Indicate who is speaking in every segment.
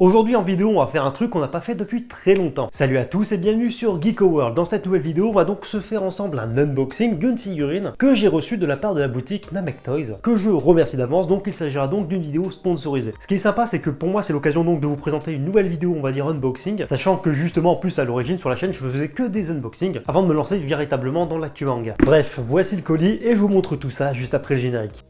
Speaker 1: Aujourd'hui en vidéo, on va faire un truc qu'on n'a pas fait depuis très longtemps. Salut à tous et bienvenue sur Geeko World. Dans cette nouvelle vidéo, on va donc se faire ensemble un unboxing d'une figurine que j'ai reçue de la part de la boutique Namek Toys, que je remercie d'avance. Donc il s'agira donc d'une vidéo sponsorisée. Ce qui est sympa, c'est que pour moi, c'est l'occasion donc de vous présenter une nouvelle vidéo, on va dire unboxing, sachant que justement en plus à l'origine sur la chaîne, je faisais que des unboxings avant de me lancer véritablement dans l'actu manga. Bref, voici le colis et je vous montre tout ça juste après le générique.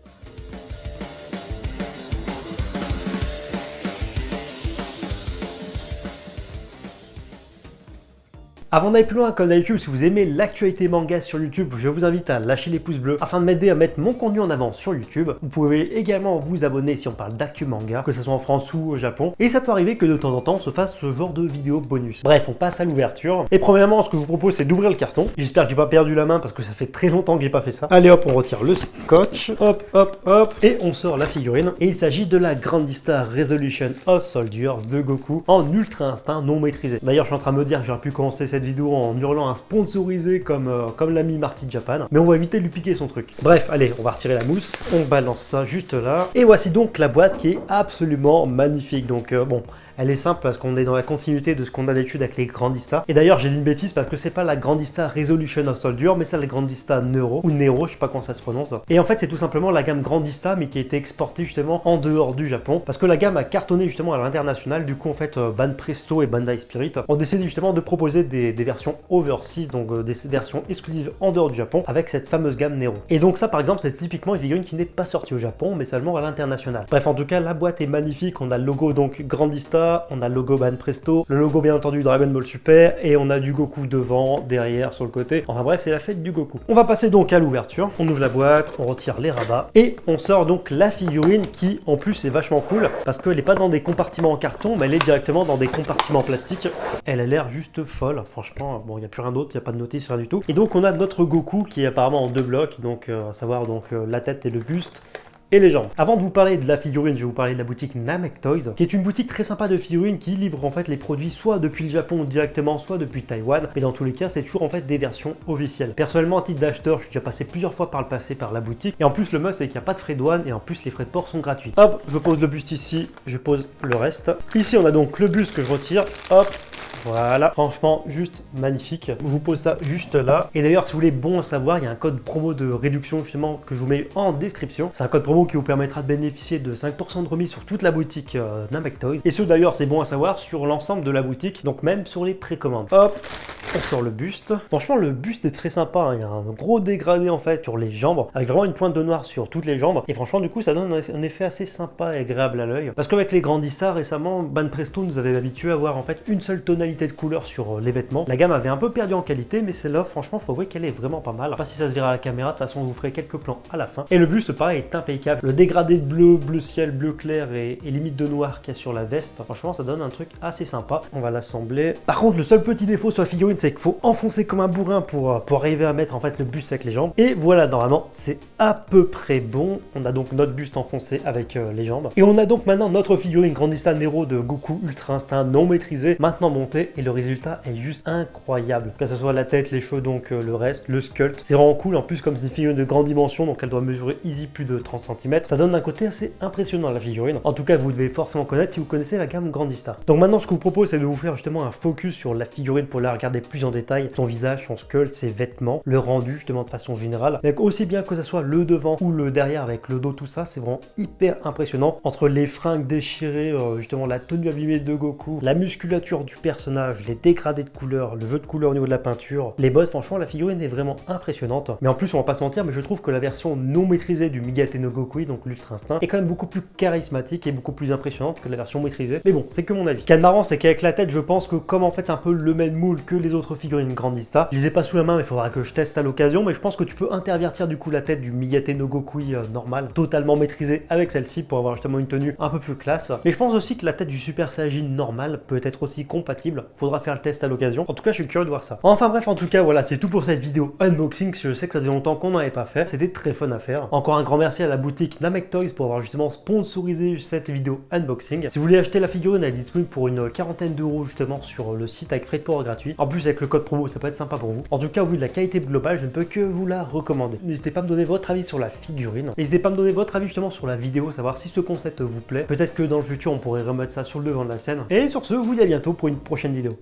Speaker 1: Avant d'aller plus loin, comme d'habitude, si vous aimez l'actualité manga sur YouTube, je vous invite à lâcher les pouces bleus afin de m'aider à mettre mon contenu en avant sur YouTube. Vous pouvez également vous abonner si on parle d'actu manga, que ce soit en France ou au Japon. Et ça peut arriver que de temps en temps, on se fasse ce genre de vidéo bonus. Bref, on passe à l'ouverture. Et premièrement, ce que je vous propose, c'est d'ouvrir le carton. J'espère que j'ai pas perdu la main parce que ça fait très longtemps que j'ai pas fait ça. Allez hop, on retire le scotch. Hop, hop, hop. Et on sort la figurine. Et il s'agit de la Grandista Resolution of Soldier de Goku en ultra instinct non maîtrisé. D'ailleurs, je suis en train de me dire que j'aurais pu commencer cette vidéo en hurlant un sponsorisé comme l'ami Marty Japan, mais on va éviter de lui piquer son truc. Bref, allez, on va retirer la mousse, on balance ça juste là, et voici donc la boîte qui est absolument magnifique. Donc bon, elle est simple parce qu'on est dans la continuité de ce qu'on a d'habitude avec les Grandista. Et d'ailleurs, j'ai dit une bêtise parce que c'est pas la Grandista Resolution of Soldier, mais c'est la Grandista Nero, ou Nero, je sais pas comment ça se prononce. Et en fait, c'est tout simplement la gamme Grandista, mais qui a été exportée justement en dehors du Japon, parce que la gamme a cartonné justement à l'international. Du coup, en fait, Banpresto et Bandai Spirit ont décidé justement de proposer des versions overseas, donc des versions exclusives en dehors du Japon, avec cette fameuse gamme Nero. Et donc ça, par exemple, c'est typiquement une figurine qui n'est pas sortie au Japon, mais seulement à l'international. Bref, en tout cas, la boîte est magnifique. On a le logo donc Grandista, on a le logo Banpresto, le logo bien entendu Dragon Ball Super, et on a du Goku devant, derrière, sur le côté. Enfin bref, c'est la fête du Goku. On va passer donc à l'ouverture. On ouvre la boîte, on retire les rabats, et on sort donc la figurine qui, en plus, est vachement cool, parce qu'elle n'est pas dans des compartiments en carton, mais elle est directement dans des compartiments plastiques. Elle a l'air juste folle, franchement. Bon, il n'y a plus rien d'autre, il n'y a pas de notice, rien du tout. Et donc on a notre Goku qui est apparemment en deux blocs, donc à savoir donc la tête et le buste, et les jambes. Avant de vous parler de la figurine, je vais vous parler de la boutique Namek Toys, qui est une boutique très sympa de figurines qui livre en fait les produits soit depuis le Japon directement, soit depuis Taïwan. Mais dans tous les cas, c'est toujours en fait des versions officielles. Personnellement, à titre d'acheteur, je suis déjà passé plusieurs fois par le passé par la boutique. Et en plus, le must, c'est qu'il n'y a pas de frais de douane et en plus, les frais de port sont gratuits. Hop, je pose le buste ici, je pose le reste. Ici, on a donc le buste que je retire. Hop. Voilà, franchement, juste magnifique. Je vous pose ça juste là. Et d'ailleurs, si vous voulez bon à savoir, il y a un code promo de réduction justement que je vous mets en description. C'est un code promo qui vous permettra de bénéficier de 5% de remise sur toute la boutique Namek Toys. Et ce d'ailleurs, c'est bon à savoir sur l'ensemble de la boutique, donc même sur les précommandes. Hop, on sort le buste. Franchement, le buste est très sympa, hein. Il y a un gros dégradé en fait sur les jambes, avec vraiment une pointe de noir sur toutes les jambes. Et franchement, du coup, ça donne un effet assez sympa et agréable à l'œil. Parce qu'avec les Grandista récemment, Banpresto nous avait habitué à avoir en fait une seule tonalité de couleur sur les vêtements. La gamme avait un peu perdu en qualité, mais celle-là, franchement, faut avouer qu'elle est vraiment pas mal. Je sais pas si ça se verra à la caméra, de toute façon, je vous ferai quelques plans à la fin. Et le buste, pareil, est impeccable. Le dégradé de bleu, bleu ciel, bleu clair et limite de noir qu'il y a sur la veste, franchement, ça donne un truc assez sympa. On va l'assembler. Par contre, le seul petit défaut sur la figurine, c'est qu'il faut enfoncer comme un bourrin pour arriver à mettre en fait le buste avec les jambes. Et voilà, normalement, c'est à peu près bon. On a donc notre buste enfoncé avec les jambes. Et on a donc maintenant notre figurine Grandista Nero de Goku Ultra Instinct non maîtrisé, maintenant montée. Et le résultat est juste incroyable. Que ce soit la tête, les cheveux, donc le reste, le sculpt. C'est vraiment cool. En plus, comme c'est une figurine de grande dimension, donc elle doit mesurer easy plus de 30 cm, ça donne un côté assez impressionnant à la figurine. En tout cas, vous devez forcément connaître si vous connaissez la gamme Grandista. Donc maintenant, ce que je vous propose, c'est de vous faire justement un focus sur la figurine pour la regarder plus en détail. Son visage, son sculpt, ses vêtements, le rendu justement de façon générale. Mais aussi bien que ce soit le devant ou le derrière avec le dos, tout ça, c'est vraiment hyper impressionnant. Entre les fringues déchirées, justement la tenue abîmée de Goku, la musculature du personnage, les dégradés de couleurs, le jeu de couleurs au niveau de la peinture, les boss, franchement, la figurine est vraiment impressionnante. Mais en plus, on va pas se mentir, mais je trouve que la version non maîtrisée du Migate no Gokui, donc l'Ultra Instinct, est quand même beaucoup plus charismatique et beaucoup plus impressionnante que la version maîtrisée. Mais bon, c'est que mon avis. Ce qui est marrant, c'est qu'avec la tête, je pense que comme en fait c'est un peu le même moule que les autres figurines Grandista, je les ai pas sous la main, mais il faudra que je teste à l'occasion. Mais je pense que tu peux intervertir du coup la tête du Migate no Gokui normal, totalement maîtrisée avec celle-ci pour avoir justement une tenue un peu plus classe. Mais je pense aussi que la tête du Super Saiyajin normal peut être aussi compatible. Faudra faire le test à l'occasion. En tout cas, je suis curieux de voir ça. Enfin bref, en tout cas, voilà, c'est tout pour cette vidéo unboxing. Je sais que ça faisait longtemps qu'on n'en avait pas fait. C'était très fun à faire. Encore un grand merci à la boutique Namek Toys pour avoir justement sponsorisé cette vidéo unboxing. Si vous voulez acheter la figurine, elle est disponible pour une quarantaine d'euros justement sur le site avec frais de port gratuit. En plus, avec le code promo, ça peut être sympa pour vous. En tout cas, au vu de la qualité globale, je ne peux que vous la recommander. N'hésitez pas à me donner votre avis sur la figurine. N'hésitez pas à me donner votre avis justement sur la vidéo, savoir si ce concept vous plaît. Peut-être que dans le futur, on pourrait remettre ça sur le devant de la scène. Et sur ce, je vous dis à bientôt pour une prochaine vidéo.